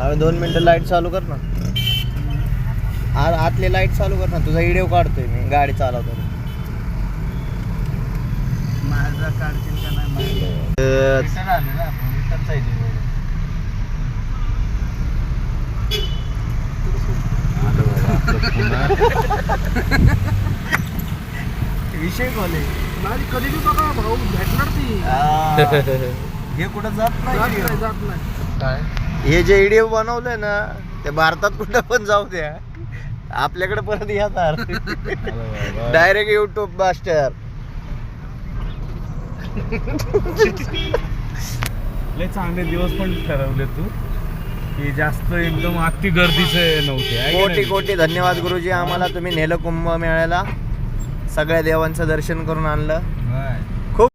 अरे 2 मिनिटं लाईट चालू कर ना. आतले लाईट चालू कर ना. तुझा व्हिडिओ काढतोय मी गाडी चालवतो. माझा काढतील का नाही विषय बोले माझी कधी बी बघा भाऊ भेटणार ती हे कुठं जात नाही. जात नाही काय हे जे व्हिडिओ बनवलंय ना ते भारतात कुठं पण जाऊ द्या, आपल्याकडे परत येणार डायरेक्ट युट्यूब मास्टर. लय चांगले दिवस पण ठरवले तू की जास्त एकदम अति गर्दीचे नव्हते. कोटी कोटी धन्यवाद गुरुजी, आम्हाला तुम्ही नेलं कुंभमेळ्याला, सगळ्या देवांचं दर्शन करून आणलं.